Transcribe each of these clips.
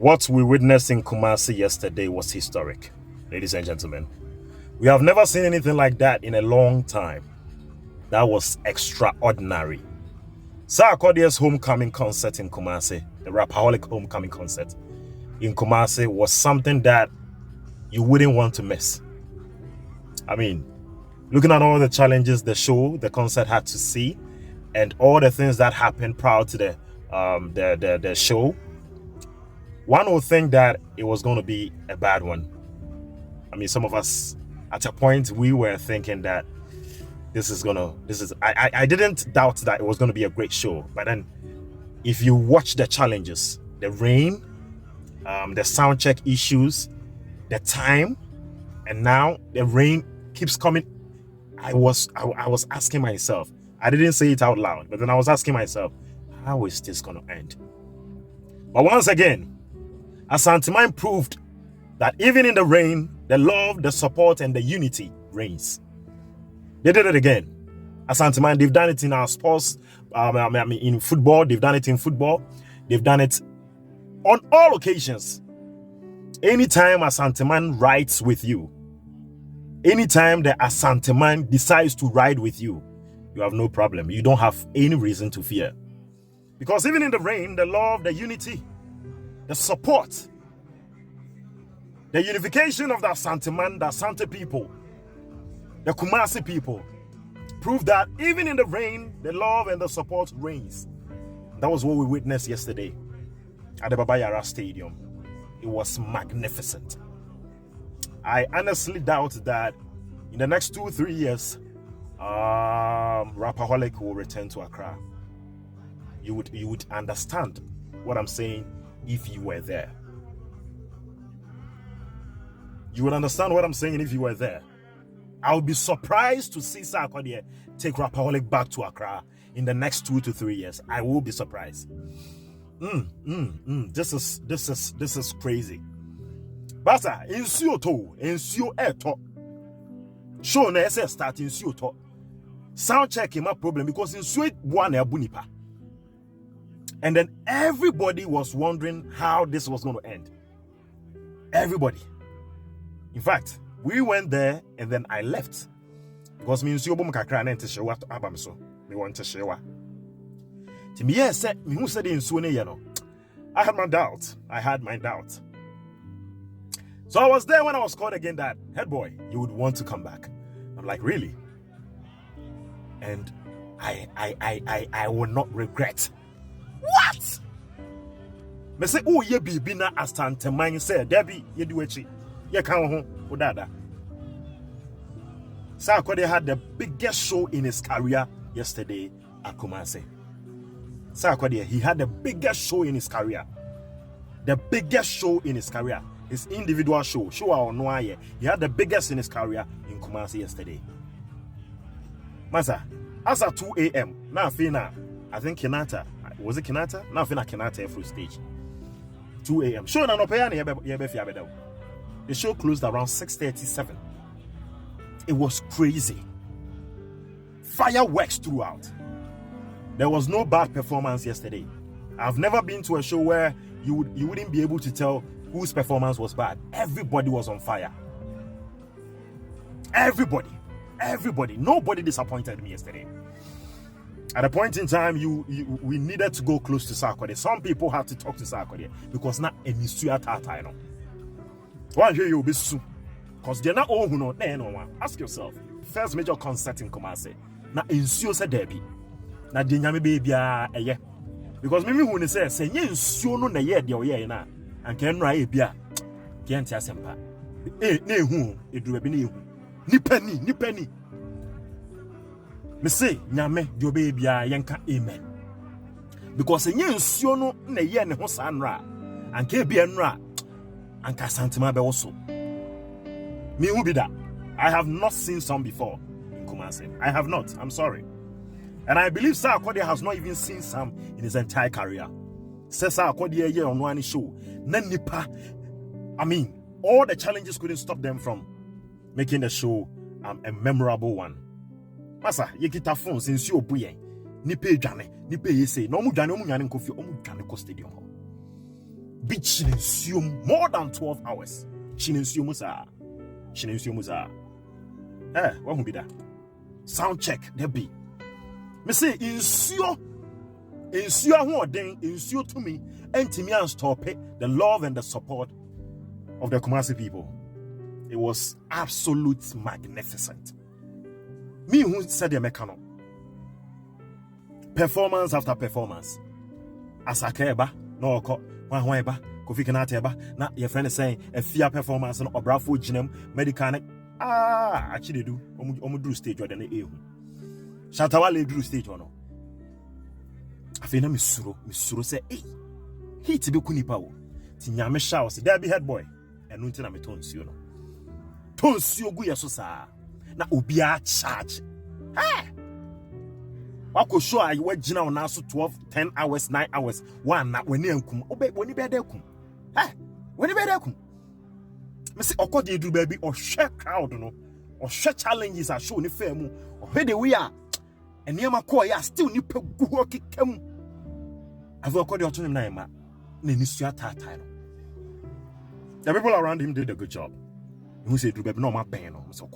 What we witnessed in Kumasi yesterday was historic, ladies and gentlemen. We have never seen anything like that in a long time. That was extraordinary. SARKCESS homecoming concert in Kumasi, the Rapperholic homecoming concert in Kumasi, was something that you wouldn't want to miss. I mean, looking at all the challenges the concert had to see, and all the things that happened prior to the show, one would think that it was going to be a bad one. I mean, some of us at a point we were thinking that I didn't doubt that it was going to be a great show. But then if you watch the challenges, the rain, the sound check issues, the time, and now the rain keeps coming, I was asking myself, I didn't say it out loud, but then I was asking myself, how is this going to end? But once again, Asante proved that even in the rain, the love, the support, and the unity reigns. They did it again. Asante, they've done it in our sports, in football, they've done it in football, they've done it on all occasions. Anytime Asante rides with you, anytime the Asante decides to ride with you, you have no problem. You don't have any reason to fear. Because even in the rain, the love, the unity, the support, the unification of the Asante the Asante people, the Kumasi people, prove that even in the rain, the love and the support reigns. That was what we witnessed yesterday at the Baba Yara Stadium. It was magnificent. I honestly doubt that in the next 2-3 years, Rapperholic will return to Accra. You would understand what I'm saying if you were there. You would understand what I'm saying if you were there. I would be surprised to see SARKCESS take Rapperholic back to Accra in the next 2 to 3 years. I will be surprised. This is crazy. Basa, insio to, insio eto. Show na ese start insio to. Sound check him a problem because insio one ebunipa. And then everybody was wondering how this was going to end. Everybody. In fact, we went there and then I left. Because me insio bom kakra na ente shewa to abam so. Me want to shewa. To me, yes, me who said insio ne yano. I had my doubt. So I was there when I was called again that, head boy, you would want to come back. I'm like, really? And I will not regret. What? Me say, oh, ye be na Asante man say, Debbie, ye do it. Ye can't home, Odada. SARKCESS had the biggest show in his career yesterday at Kumasi. SARKCESS, he had the biggest show in his career. The biggest show in his career. His individual show or no, he had the biggest in his career in Kumasi yesterday. Masa, as at 2 a.m., now I think Kenata, was it Kenata? Now Kenata every stage. 2 a.m. Show na no pay the show closed around 6:37. It was crazy. Fireworks throughout. There was no bad performance yesterday. I've never been to a show where you wouldn't be able to tell whose performance was bad. Everybody was on fire. Everybody. Nobody disappointed me yesterday. At a point in time, we needed to go close to SARKCESS. Some people had to talk to SARKCESS because not any tata, no. One here you'll be soon. Because they're not all who know. No one. Ask yourself. First major concert in Kumasi. Na insio se debi. Na dinyame baby yeah. Because me who say nye insio no na ye de oye na. Anke nra e bia. Ke ntia sempa. Na ehu eduru bi na ehu. Nipa ni. Me say nyame de obe bia yenka amen. Because nye insio no na ye ne ho sa nra. Anke bia nra. Anka santima be also. Me who be that? I have not seen some before in Kumasi. I have not. I'm sorry. And I believe SARKCESS has not even seen some in his entire career. Says SARKCESS on one show. I mean, all the challenges couldn't stop them from making the show a memorable one. Masa, ye kita phone since you buye. Ni pay jane, ni pay yese. No mu jane nkofi, omu jane ko stadium. Be chinensuo more than 12 hours. Chinensuo musa. Chinensuo musa. What will be that? Sound check, there be. Me say, insuo who den, insuo to me, and to me and stop it, the love and the support of the Kumasi people. It was absolute magnificent. Me who said the mechano. Performance after performance. Asakeba, no oko, wanhoeba, Kofi Kanateba, na your friend is saying a fear performance and obrafo ginem, medical. Actually do. Do stage or than the Shatawale drew stage or no. I feel Misuro say, hey, he to be Kunipawo. Tinyame showers, there be head boy, and Nuntina me tones you know. Tones you guya so sa. Na ubia charge. Hey! I could show I went Jina now so 12, 10 hours, 9 hours. One not when you come. Obey when you bear kum. Hey! When you bear kum. Me say okodi do baby or share crowd no. Or share challenges are shown in fair mu. Or where the we are. And near my core, ya still need to go kick him. I've got your turn name, the people around him did a good job. Who said, no, my pain, so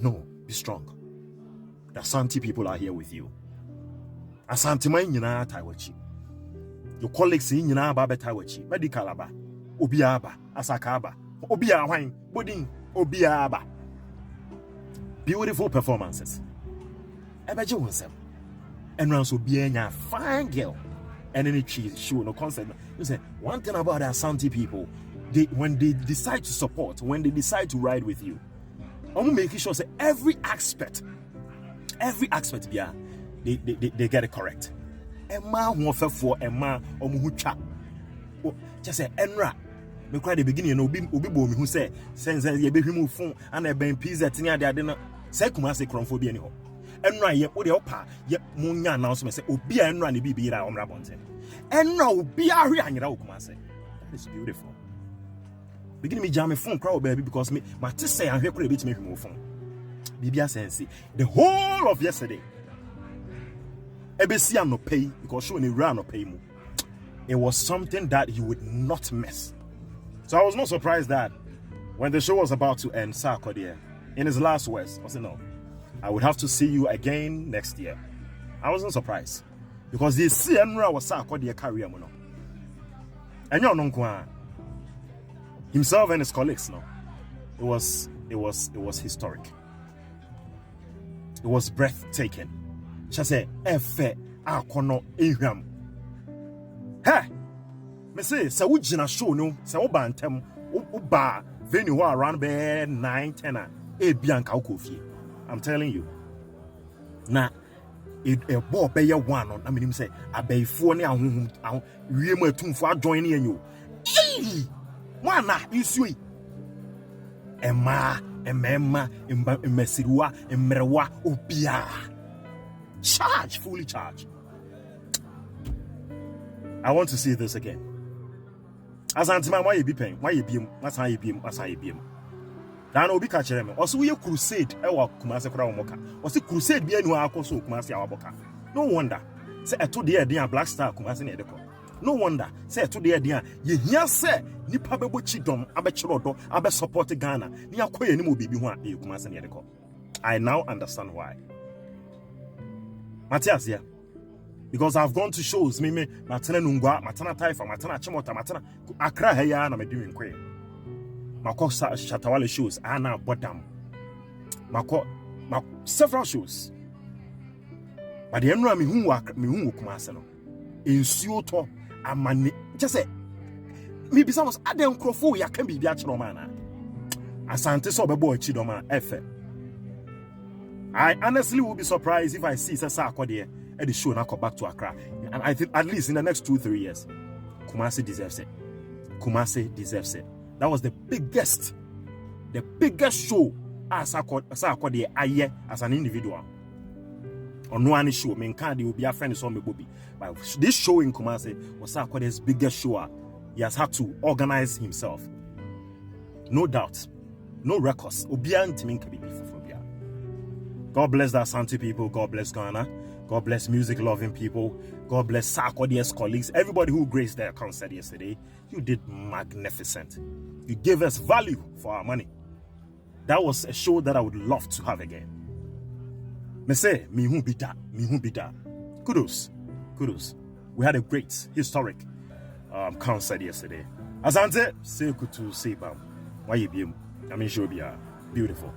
no, be strong. The Asante people are here with you. Asante man, you know, Taiwachi. Your colleagues in Yinaba Taiwachi, Medicalaba, Obiaba, Asakaba, Obia wine, Budding, Obiaba. Beautiful performances. Imagine yourself. And also being a fine girl. And then she no concept. You say one thing about the Asante people, when they decide to support, when they decide to ride with you, I'm making sure that every aspect, yeah, they get it correct. Emma who for Emma Omuhucha. Just say Enra. Me cry the beginning and obi bomi who say sense ye be hwimu phone and e ben pizza tinya de na say Kumasi cronphobia ni ho. Enra ye wo de opa ye munya announcement say obi enra ne bibi ra omra bonten. Enra obi ahwe anyira Kumasi. That is beautiful. Beginning me jam me phone crowd baby because me mate say ahwe kura bit me hwimu phone. Bibia sense the whole of yesterday. Ebesi am no pay because show ni ra no pay mu. It was something that you would not miss. So I was not surprised that when the show was about to end, SARKCESS, in his last words, I said, no, I would have to see you again next year. I wasn't surprised. Because the CNRA was SARKCESS career. And you know, himself and his colleagues, no, it was historic. It was breathtaking. She said, Efe akono ehwam. Hey! Me say, so we jina show no, so we bantem, uba venue around be 9, 10 e bianca ukofi. I'm telling you. Na a boy be your one on. I mean him say, a bay for ne ahun wie mo atumfo adjoin ne you. Hey! Wana isui. Emma, emesiruwa, emrewa, obia. Charge, fully charge. I want to see this again. As Antima, why you be paying? Why you be him? That's how you be him. That's how you be him. Then Obi catch him. Also, we crusade. Ewa Kumasi kura umoka. Also, crusade be anywhere akoso Kumasi awaboka. No wonder. Say eto de dia Black Star Kumasi ne edeko. No wonder. Say eto de dia ye hia say nipa bebo chidom abechirodo abe support Ghana. Ni akoye ni mo bibi ho a Kumasi ne edeko. I now understand why. Matthias here. Because I've gone to shows, matana nungwa, matana taifa, matana chimota, matana Accra heya na me doing kwe. Mako Shatawale shows, ana bottom. Mako several shows. But the enra mi hu Kumasi no. Insuo to amani. Just say me bisa was adem krofo ya kan bibia chiro ma na. Asante so bebo achi do ma efe. I honestly will be surprised if I see SARKCESS at the show now come back to Accra. And I think at least in the next 2-3 years, Kumasi deserves it. Kumasi deserves it. That was the biggest show as SARKCESS aye as an individual. On no any show, Menkadi will be a friend of me Bobby. But this show in Kumasi was SARKCESS's biggest show. He has had to organize himself. No doubt. No records. Obian Timinka be before. God bless the Asante people. God bless Ghana. God bless music-loving people. God bless SARKCESS colleagues. Everybody who graced their concert yesterday, you did magnificent. You gave us value for our money. That was a show that I would love to have again. Me say, me who be that. Kudos. We had a great, historic concert yesterday. Asante, say kutu say bam. Why you be? I mean, sure be beautiful.